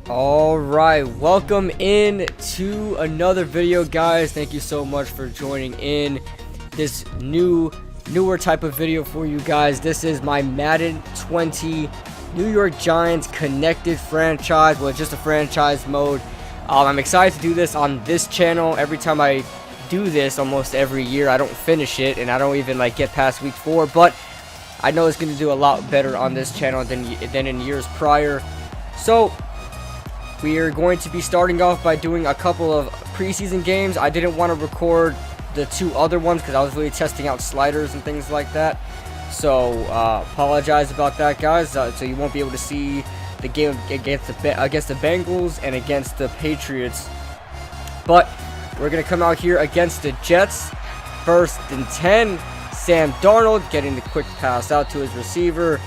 Alright, welcome in to another video, guys. Thank you so much for joining in this newer type of video for you guys. This is my Madden 20 New York Giants connected franchise. Well, it's just a franchise mode. I'm excited to do this on this channel. Every time I do this, almost every year, I don't finish it, and I don't even get past week 4, but I know it's going to do a lot better on this channel than in years prior. So we are going to be starting off by doing a couple of preseason games. I didn't want to record the two other ones because I was really testing out sliders and things like that. So apologize about that, guys. So you won't be able to see the game against the Bengals and against the Patriots. But we're going to come out here against the Jets. 1st and 10. Sam Darnold getting the quick pass out to his receiver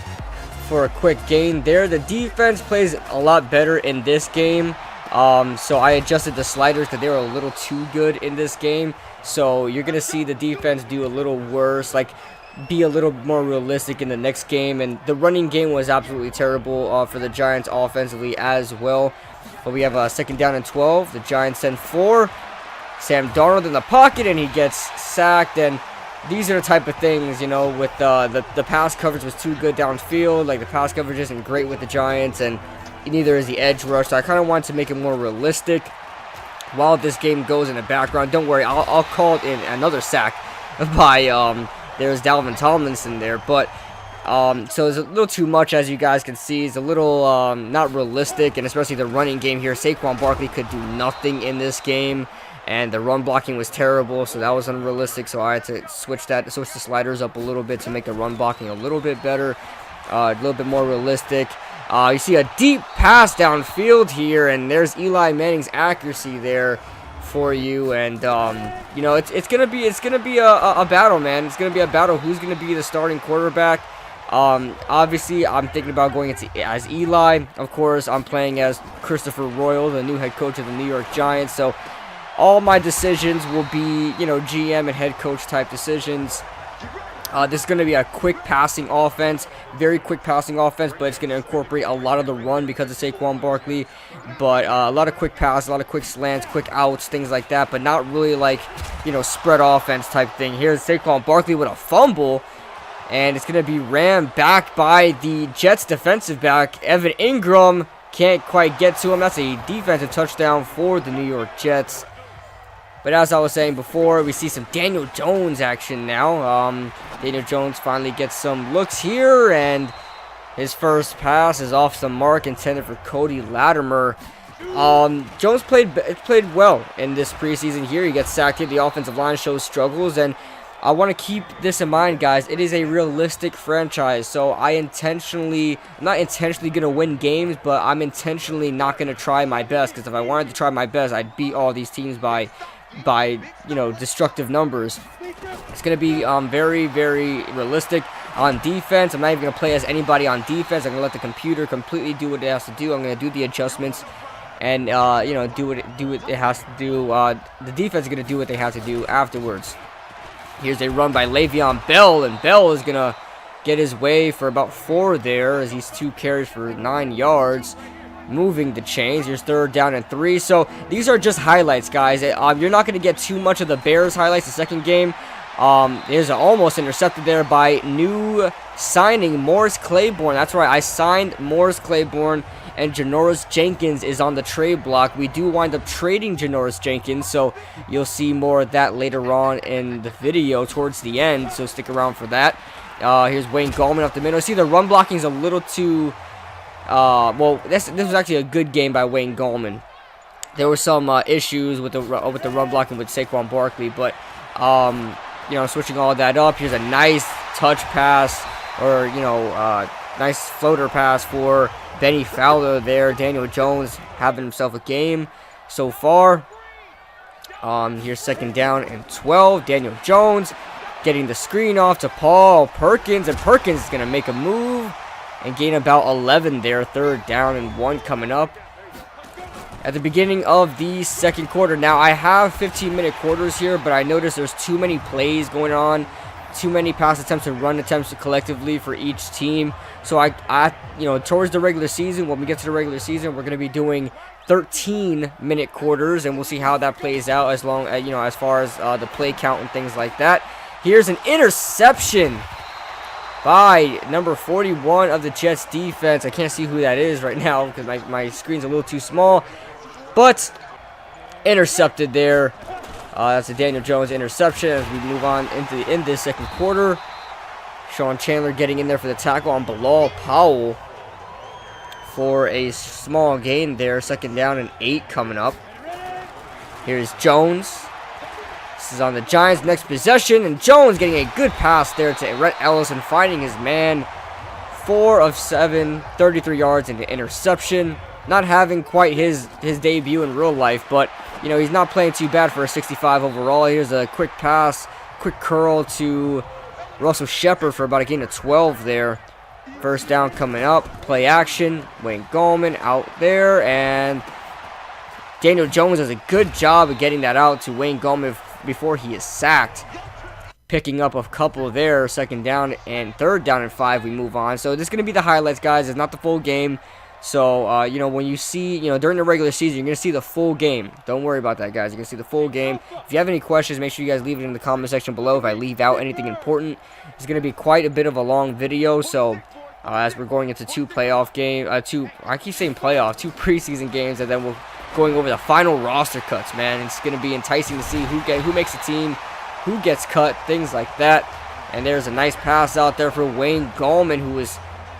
for a quick gain there. The defense plays a lot better in this game. So I adjusted the sliders because they were a little too good in this game. So you're going to see the defense do a little worse, be a little more realistic in the next game. And the running game was absolutely terrible for the Giants offensively as well. But we have a 2nd down and 12. The Giants send 4. Sam Darnold in the pocket, and he gets sacked. And these are the type of things, with the pass coverage was too good downfield. The pass coverage isn't great with the Giants, and neither is the edge rush. So I kind of wanted to make it more realistic while this game goes in the background. Don't worry, I'll call it in another sack by there's Dalvin Tomlinson there. But so it's a little too much, as you guys can see. It's a little not realistic, and especially the running game here. Saquon Barkley could do nothing in this game. And the run blocking was terrible, so that was unrealistic. So I had to switch the sliders up a little bit to make the run blocking a little bit better, a little bit more realistic. You see a deep pass downfield here, and there's Eli Manning's accuracy there for you. And it's gonna be a battle, man. It's gonna be a battle. Who's gonna be the starting quarterback? Obviously, I'm thinking about going as Eli. Of course, I'm playing as Christopher Royal, the new head coach of the New York Giants. So all my decisions will be, GM and head coach type decisions. This is going to be a quick passing offense, very quick passing offense, but it's going to incorporate a lot of the run because of Saquon Barkley. But a lot of quick passes, a lot of quick slants, quick outs, things like that, but not really spread offense type thing. Here's Saquon Barkley with a fumble, and it's going to be rammed back by the Jets defensive back, Evan Ingram. Can't quite get to him. That's a defensive touchdown for the New York Jets. But as I was saying before, we see some Daniel Jones action now. Daniel Jones finally gets some looks here, and his first pass is off the mark, intended for Cody Latimer. Jones played well in this preseason here. He gets sacked here. The offensive line shows struggles, and I want to keep this in mind, guys. It is a realistic franchise, so I'm not intentionally going to win games, but I'm intentionally not going to try my best, because if I wanted to try my best, I'd beat all these teams by destructive numbers. It's going to be very, very realistic on defense. I'm not even going to play as anybody on defense. I'm going to let the computer completely do what it has to do. I'm going to do the adjustments and do what it has to do. The defense is going to do what they have to do afterwards. Here's a run by Le'Veon Bell, and Bell is going to get his way for about 4 there as he's 2 carries for 9 yards. Moving the chains. Here's 3rd down and 3. So these are just highlights, guys. You're not going to get too much of the Bears highlights. The second game, there's almost intercepted there by new signing Morris Claiborne. That's right, I signed Morris Claiborne, and Janoris Jenkins is on the trade block. We do wind up trading Janoris Jenkins, so you'll see more of that later on in the video towards the end, so stick around for that. Here's Wayne Gallman up the middle. See, the run blocking is a little too this was actually a good game by Wayne Gallman. There were some issues with the run blocking with Saquon Barkley, but switching all that up. Here's a nice touch pass, or nice floater pass for Benny Fowler there. Daniel Jones having himself a game so far. Here's 2nd down and 12. Daniel Jones getting the screen off to Paul Perkins, and Perkins is going to make a move and gain about 11 there. 3rd down and 1 coming up at the beginning of the second quarter. Now, I have 15-minute quarters here, but I noticed there's too many plays going on too many pass attempts and run attempts collectively for each team. So towards the regular season, when we get to the regular season, we're going to be doing 13-minute quarters, and we'll see how that plays out as long as, as far as the play count and things like that. Here's an interception by number 41 of the Jets defense. I can't see who that is right now because my screen's a little too small, but intercepted there. That's a Daniel Jones interception as we move on into this second quarter. Sean Chandler getting in there for the tackle on Bilal Powell for a small gain there. Second down and 8 coming up. Here's Jones. This is on the Giants' next possession, and Jones getting a good pass there to Rhett Ellison, finding his man. 4 of 7, 33 yards and an interception. Not having quite his debut in real life, but he's not playing too bad for a 65 overall. Here's a quick pass, quick curl to Russell Shepard for about a gain of 12 there. First down coming up, play action. Wayne Gallman out there, and Daniel Jones does a good job of getting that out to Wayne Gallman before he is sacked. Picking up a couple there. Second down and third down and 5. We move on. So this is going to be the highlights, guys. It's not the full game. So, when you see, during the regular season, you're going to see the full game. Don't worry about that, guys. You're going to see the full game. If you have any questions, make sure you guys leave it in the comment section below. If I leave out anything important, it's going to be quite a bit of a long video. So, as we're going into two preseason games, and then we're going over the final roster cuts, man. It's going to be enticing to see who makes a team, who gets cut, things like that. And there's a nice pass out there for Wayne Gallman, who was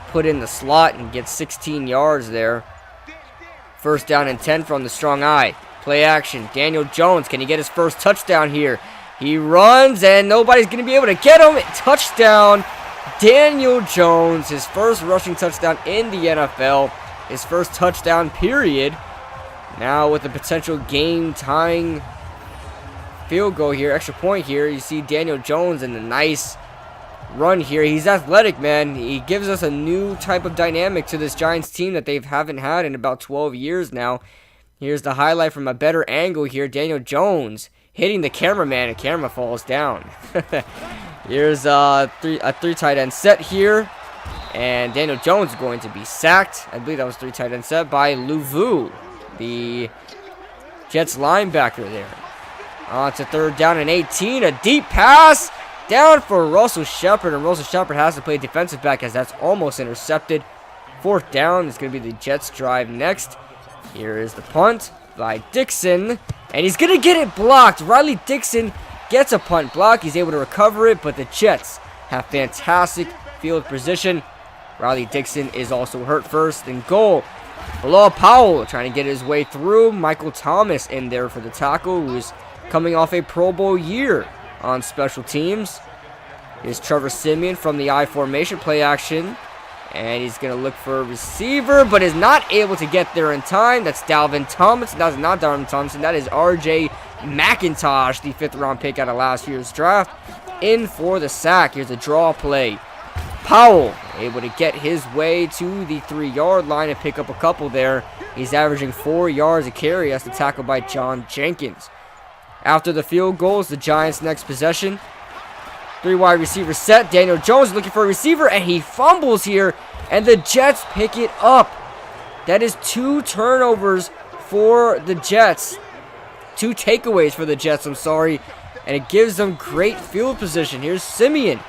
put in the slot and gets 16 yards there. First down and 10 from the strong eye. Play action. Daniel Jones, can he get his first touchdown here? He runs, and nobody's going to be able to get him. Touchdown, Daniel Jones. His first rushing touchdown in the NFL. His first touchdown, period. Now with a potential game-tying field goal here, extra point here. You see Daniel Jones in the nice run here. He's athletic, man. He gives us a new type of dynamic to this Giants team that they haven't had in about 12 years now. Here's the highlight from a better angle here. Daniel Jones hitting the cameraman. The camera falls down. Here's a three tight end set here, and Daniel Jones is going to be sacked. I believe that was 3 tight end set by Luvu, the Jets linebacker there. On to third down and 18. A deep pass down for Russell Shepard, and Russell Shepard has to play defensive back as that's almost intercepted. Fourth down is going to be the Jets drive next. Here is the punt by Dixon, and he's going to get it blocked. Riley Dixon gets a punt block. He's able to recover it, but the Jets have fantastic field position. Riley Dixon is also hurt. First and goal. Bilal Powell trying to get his way through. Michael Thomas in there for the tackle, who is coming off a Pro Bowl year on special teams. Here's Trevor Siemian from the I formation, play action, and he's going to look for a receiver, but is not able to get there in time. That's Dalvin Thompson. That's not Dalvin Thompson. That is R.J. McIntosh, the 5th round pick out of last year's draft, in for the sack. Here's a draw play. Powell able to get his way to the 3-yard line and pick up a couple there. He's averaging 4 yards a carry as the tackle by John Jenkins. After the field goals, the Giants' next possession. 3 wide receiver set. Daniel Jones looking for a receiver, and he fumbles here, and the Jets pick it up. That is 2 turnovers for the Jets. 2 takeaways for the Jets, I'm sorry. And it gives them great field position. Here's Siemian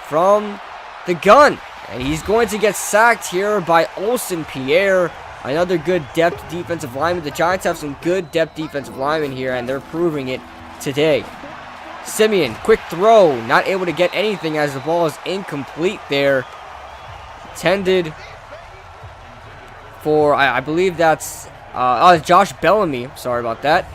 from the gun, and he's going to get sacked here by Olsen Pierre. Another good depth defensive lineman. The Giants have some good depth defensive linemen here, and they're proving it today. Siemian, quick throw. Not able to get anything as the ball is incomplete there. Intended for, I believe that's Josh Bellamy. Sorry about that.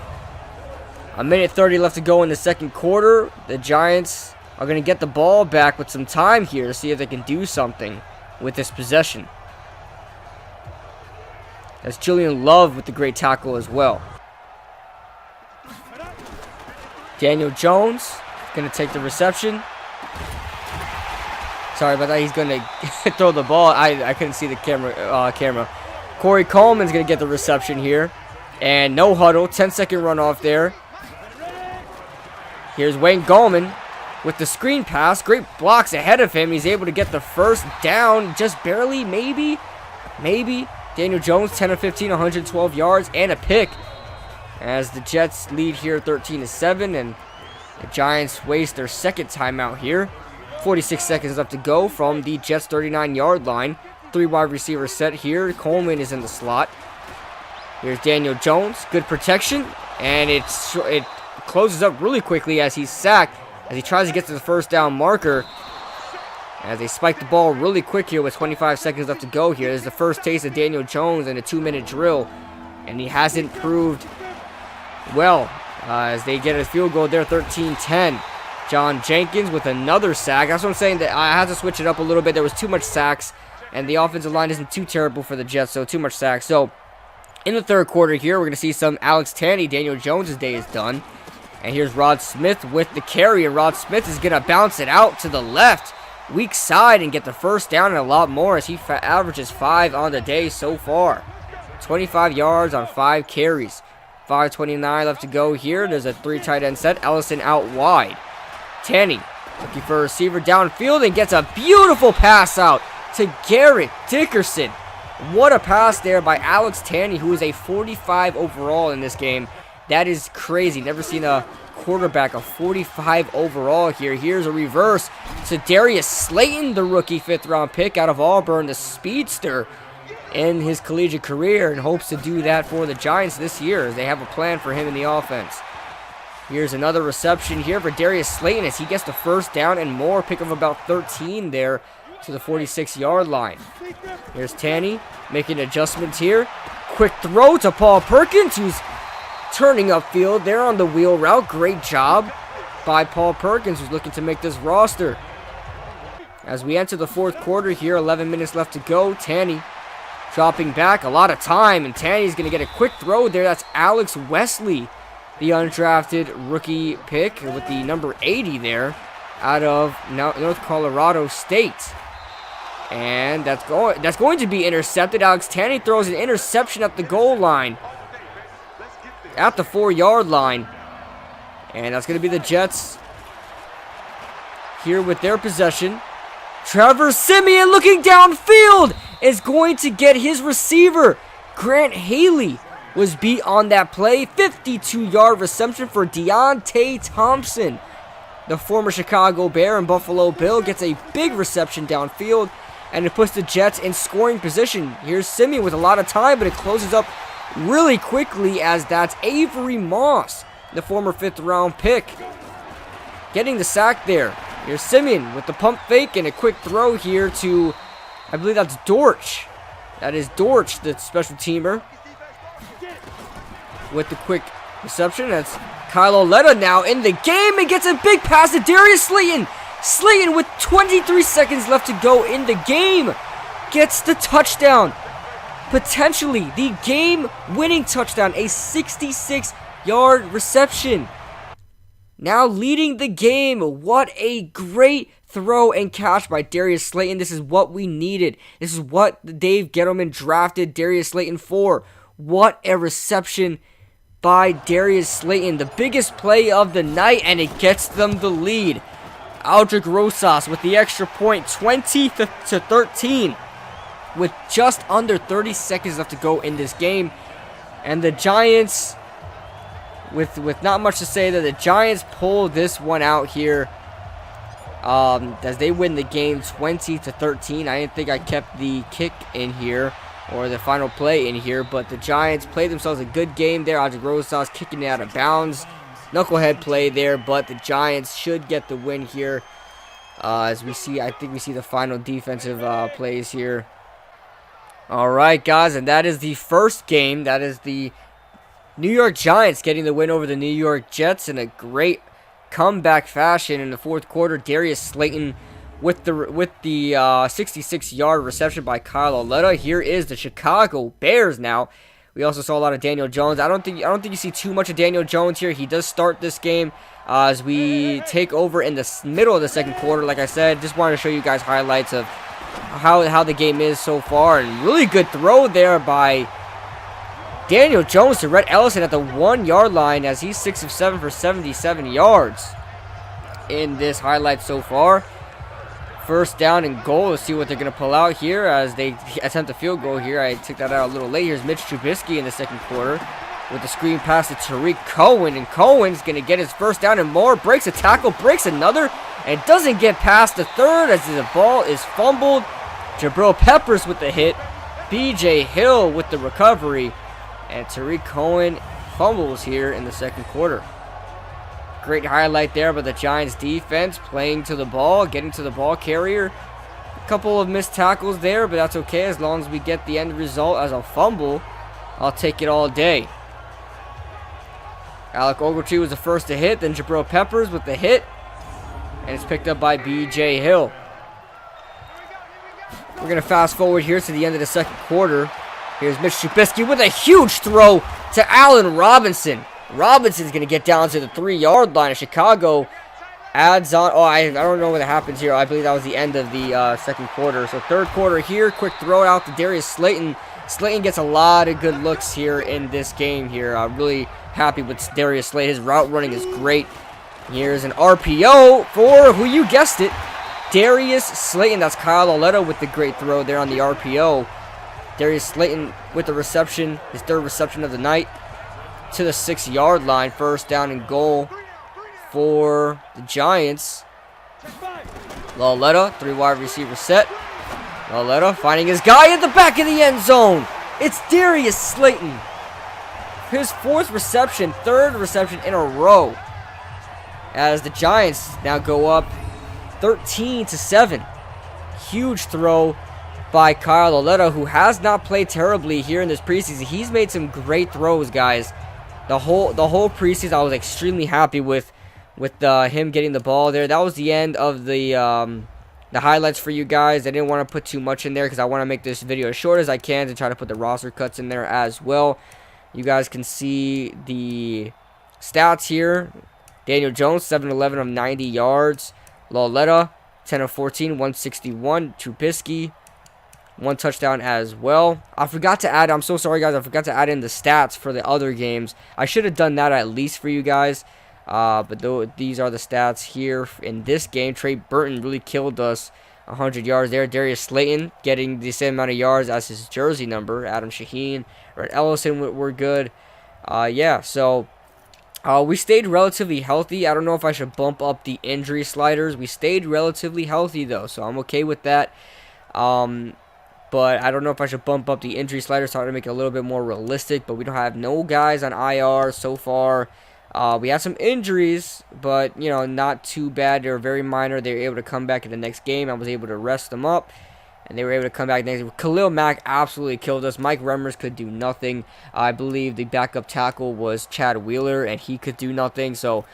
1:30 left to go in the second quarter. The Giants are going to get the ball back with some time here to see if they can do something with this possession. That's Julian Love with the great tackle as well. Daniel Jones going to take the reception. Sorry about that. He's going to throw the ball. I couldn't see the camera. Corey Coleman's going to get the reception here. And no huddle. 10-second runoff there. Here's Wayne Gallman. with the screen pass. Great blocks ahead of him. He's able to get the first down, just barely, maybe. Daniel Jones, 10 of 15, 112 yards, and a pick. As the Jets lead here 13-7, and the Giants waste their second timeout here. 46 seconds left to go from the Jets' 39-yard line. 3 wide receivers set here. Coleman is in the slot. Here's Daniel Jones. Good protection. And it closes up really quickly as he's sacked, as he tries to get to the first down marker. As they spike the ball really quick here with 25 seconds left to go here. This is the first taste of Daniel Jones in a 2-minute drill. And he hasn't proved well as they get a field goal there, 13-10. John Jenkins with another sack. That's what I'm saying, that I had to switch it up a little bit. There was too much sacks, and the offensive line isn't too terrible for the Jets, so too much sacks. So in the third quarter here, we're going to see some Alex Tanney. Daniel Jones' day is done. And here's Rod Smith with the carry, and Rod Smith is going to bounce it out to the left, weak side, and get the first down and a lot more as he averages 5 on the day so far. 25 yards on 5 carries. 5:29 left to go here. There's a 3 tight end set. Ellison out wide. Tanney looking for a receiver downfield and gets a beautiful pass out to Garrett Dickerson. What a pass there by Alex Tanney, who is a 45 overall in this game. That is crazy. Never seen a quarterback a 45 overall here. Here's a reverse to Darius Slayton, the rookie 5th-round pick out of Auburn, the speedster in his collegiate career, and hopes to do that for the Giants this year as they have a plan for him in the offense. Here's another reception here for Darius Slayton as he gets the first down and more. Pick of about 13 there to the 46-yard line. Here's Tanney making adjustments here. Quick throw to Paul Perkins, who's turning upfield there on the wheel route. Great job by Paul Perkins, who's looking to make this roster. As we enter the fourth quarter here, 11 minutes left to go. Tanney dropping back, a lot of time, and Tanney's going to get a quick throw there. That's Alex Wesley, the undrafted rookie pick with the number 80 there out of North Colorado State. And that's going to be intercepted. Alex Tanney throws an interception at the goal line, at the 4-yard line. And that's going to be the Jets here with their possession. Trevor Siemian looking downfield is going to get his receiver. Grant Haley was beat on that play. 52-yard reception for Deontay Thompson. The former Chicago Bear and Buffalo Bill gets a big reception downfield, and it puts the Jets in scoring position. Here's Siemian with a lot of time, but it closes up really quickly as that's Avery Moss, the former 5th-round pick, getting the sack there. Here's Siemian with the pump fake and a quick throw here to, I believe that's Dortch. That is Dortch, the special teamer, with the quick reception. That's Kyle Oletta now in the game and gets a big pass to Darius Slayton. Slayton with 23 seconds left to go in the game gets the touchdown. Potentially the game-winning touchdown, a 66-yard reception. Now leading the game. What a great throw and catch by Darius Slayton. This is what we needed. This is what Dave Gettleman drafted Darius Slayton for. What a reception by Darius Slayton. The biggest play of the night, and it gets them the lead. Aldrick Rosas with the extra point, 20-13. With just under 30 seconds left to go in this game. And the Giants, with not much to say, that the Giants pull this one out here as they win the game 20-13. I didn't think I kept the kick in here or the final play in here, but the Giants played themselves a good game there. Aldrick Rosas kicking it out of bounds. Knucklehead play there, but the Giants should get the win here. As we see, I think we see the final defensive plays here. Alright, guys, and that is the first game. That is the New York Giants getting the win over the New York Jets in a great comeback fashion in the fourth quarter. Darius Slayton with the 66-yard reception by Kyle Oletta. Here is the Chicago Bears now. We also saw a lot of Daniel Jones. I don't think you see too much of Daniel Jones here. He does start this game as we take over in the middle of the second quarter. Like I said, just wanted to show you guys highlights of how the game is so far. And really good throw there by Daniel Jones to Rhett Ellison at the 1-yard line as he's 6 of 7 for 77 yards. in this highlight so far. First down and goal. Let's see what they're going to pull out here as they attempt a field goal here. I took that out a little late. Here's Mitch Trubisky in the second quarter with the screen pass to Tariq Cohen. And Cohen's going to get his first down and more. Breaks a tackle, breaks another, and doesn't get past the third as the ball is fumbled. Jabril Peppers with the hit. B.J. Hill with the recovery. And Tariq Cohen fumbles here in the second quarter. Great highlight there by the Giants defense, playing to the ball, getting to the ball carrier. A couple of missed tackles there, but that's okay as long as we get the end result as a fumble. I'll take it all day. Alec Ogletree was the first to hit, then Jabril Peppers with the hit, and it's picked up by B.J. Hill. We're going to fast forward here to the end of the second quarter. Here's Mitch Trubisky with a huge throw to Allen Robinson. Robinson's going to get down to the 3-yard line. Chicago adds on. Oh, I don't know what happens here. I believe that was the end of the second quarter. So third quarter here. Quick throw out to Darius Slayton. Slayton gets a lot of good looks here in this game here. I'm really happy with Darius Slayton. His route running is great. Here's an RPO for, who you guessed it, Darius Slayton. That's Kyle Oleta with the great throw there on the RPO. Darius Slayton with the reception, his third reception of the night, to the 6-yard line. First down and goal for the Giants. Oleta, 3-wide receiver set. Oleta finding his guy at the back of the end zone. It's Darius Slayton. His fourth reception, third reception in a row. As the Giants now go up 13-7. Huge throw by Kyle Oleta, who has not played terribly here in this preseason. He's made some great throws, guys. The whole preseason, I was extremely happy with him getting the ball there. That was the end of the highlights for you guys. I didn't want to put too much in there because I want to make this video as short as I can to try to put the roster cuts in there as well. You guys can see the stats here. Daniel Jones, 7-11 of 90 yards. Oleta, 10 of 14, 161. Trubisky, 1 touchdown as well. I forgot to add, I'm so sorry guys, I forgot to add in the stats for the other games. I should have done that at least for you guys. But these are the stats here in this game. Trey Burton really killed us, 100 yards there. Darius Slayton getting the same amount of yards as his jersey number. Adam Shaheen, Red Ellison were good. Yeah, so we stayed relatively healthy. I don't know if I should bump up the injury sliders. We stayed relatively healthy though, so I'm okay with that. But I don't know if I should bump up the injury sliders to make it a little bit more realistic. But we don't have no guys on IR so far. We had some injuries, but, you know, not too bad. They were very minor. They were able to come back in the next game. I was able to rest them up, and they were able to come back next game. Khalil Mack absolutely killed us. Mike Remmers could do nothing. I believe the backup tackle was Chad Wheeler, and he could do nothing. So,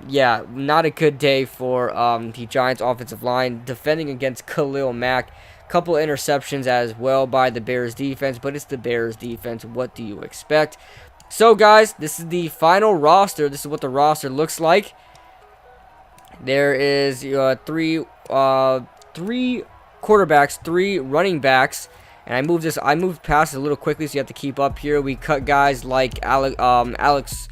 yeah, not a good day for the Giants' offensive line defending against Khalil Mack. Couple interceptions as well by the Bears defense, but it's the Bears defense. What do you expect? So, guys, this is the final roster. This is what the roster looks like. There is three quarterbacks, 3 running backs, and I moved past it a little quickly, so you have to keep up here. We cut guys like Alex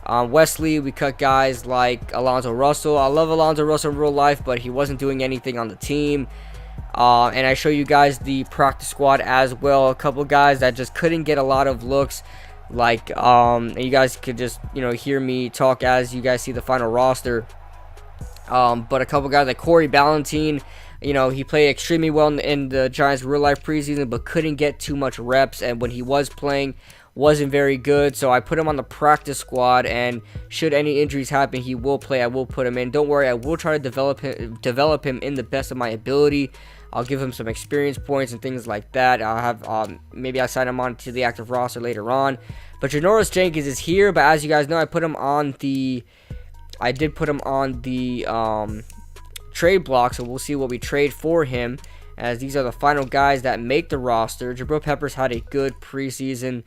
Wesley. We cut guys like Alonzo Russell. I love Alonzo Russell in real life, but he wasn't doing anything on the team. And I show you guys the practice squad as well. A couple guys that just couldn't get a lot of looks. Like, and you guys could just, you know, hear me talk as you guys see the final roster. But a couple guys like Corey Ballentine, you know, he played extremely well in the Giants' real-life preseason, but couldn't get too much reps. And when he was playing, wasn't very good. So I put him on the practice squad, and should any injuries happen, he will play. I will put him in. Don't worry, I will try to develop him in the best of my ability. I'll give him some experience points and things like that. I'll have maybe I'll sign him on to the active roster later on. But Janoris Jenkins is here, but as you guys know, I did put him on the trade block, so we'll see what we trade for him, as these are the final guys that make the roster. Jabril Peppers had a good preseason.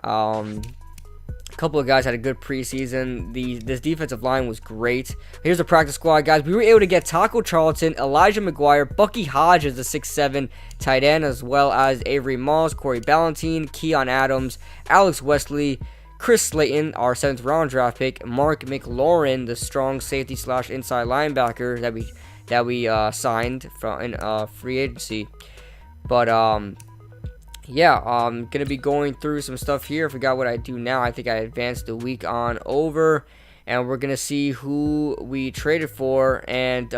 A couple of guys had a good preseason. This defensive line was great. Here's the practice squad, guys. We were able to get Taco Charlton, Elijah McGuire, Bucky Hodges, the 6'7" tight end, as well as Avery Moss, Corey Ballentine, Keon Adams, Alex Wesley, Chris Slayton, our 7th round draft pick, Mark McLaurin, the strong safety / inside linebacker that we signed from in free agency. But yeah, I'm gonna be going through some stuff here. I forgot what I do now. I think I advanced the week on over, and we're gonna see who we traded for and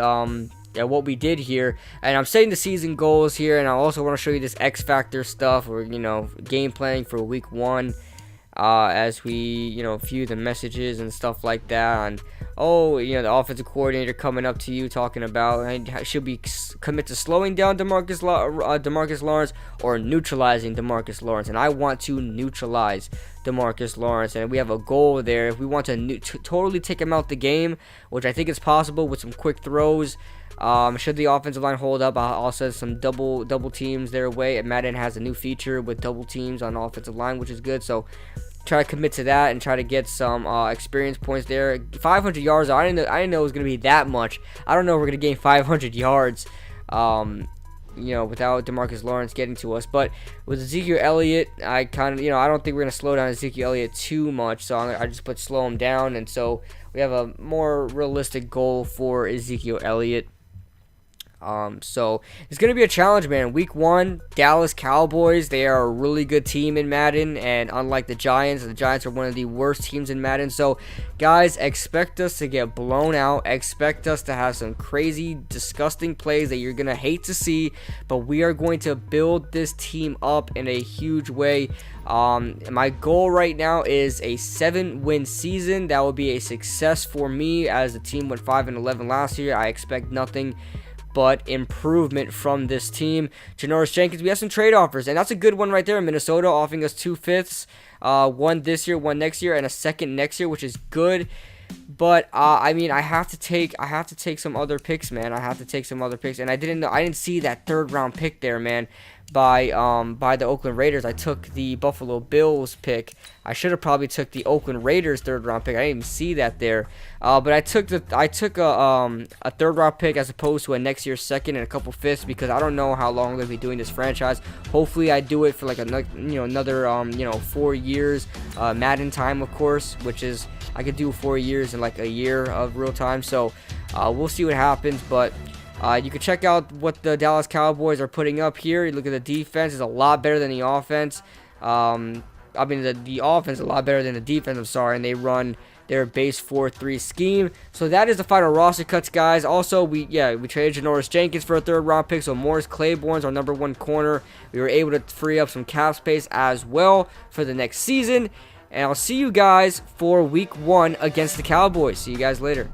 yeah, what we did here. And I'm setting the season goals here, and I also want to show you this X Factor stuff, or game planning for week 1, as we view the messages and stuff like that. And the offensive coordinator coming up to you talking about should we commit to slowing down Demarcus Lawrence or neutralizing Demarcus Lawrence. And I want to neutralize Demarcus Lawrence, and we have a goal there. If we want to totally take him out the game, which I think is possible with some quick throws, should the offensive line hold up, I'll send some double teams their way. Madden has a new feature with double teams on the offensive line, which is good. So try to commit to that and try to get some experience points there. 500 yards. I didn't know it was gonna be that much. I don't know if we're gonna gain 500 yards. Without Demarcus Lawrence getting to us. But with Ezekiel Elliott, I kind of, I don't think we're going to slow down Ezekiel Elliott too much. So I just put slow him down. And so we have a more realistic goal for Ezekiel Elliott. So it's going to be a challenge, man. Week 1, Dallas Cowboys. They are a really good team in Madden, and unlike the Giants are one of the worst teams in Madden. So guys, expect us to get blown out. Expect us to have some crazy, disgusting plays that you're going to hate to see, but we are going to build this team up in a huge way. My goal right now is a 7-win season. That would be a success for me, as the team went 5-11 last year. I expect nothing but improvement from this team. Janoris Jenkins, we have some trade offers, and that's a good one right there. Minnesota offering us 2 5ths, one this year, one next year, and a second next year, which is good. But I mean, I have to take some other picks, man. I have to take some other picks, and I didn't see that 3rd round pick there, man, by the Oakland Raiders. I took the Buffalo Bills pick. I should have probably took the Oakland Raiders 3rd round pick. I didn't even see that there. But I took a 3rd round pick as opposed to a next year's 2nd and a couple 5ths, because I don't know how long I'm gonna be doing this franchise. Hopefully I do it for like another 4 years, Madden time, of course, which is I could do 4 years in like a year of real time. So we'll see what happens. But you can check out what the Dallas Cowboys are putting up here. You look at the defense; it's a lot better than the offense. I mean, the offense is a lot better than the defense. I'm sorry, and they run their base 4-3 scheme. So that is the final roster cuts, guys. Also, we traded Janoris Jenkins for a 3rd round pick. So Morris Claiborne's our number 1 corner. We were able to free up some cap space as well for the next season. And I'll see you guys for week 1 against the Cowboys. See you guys later.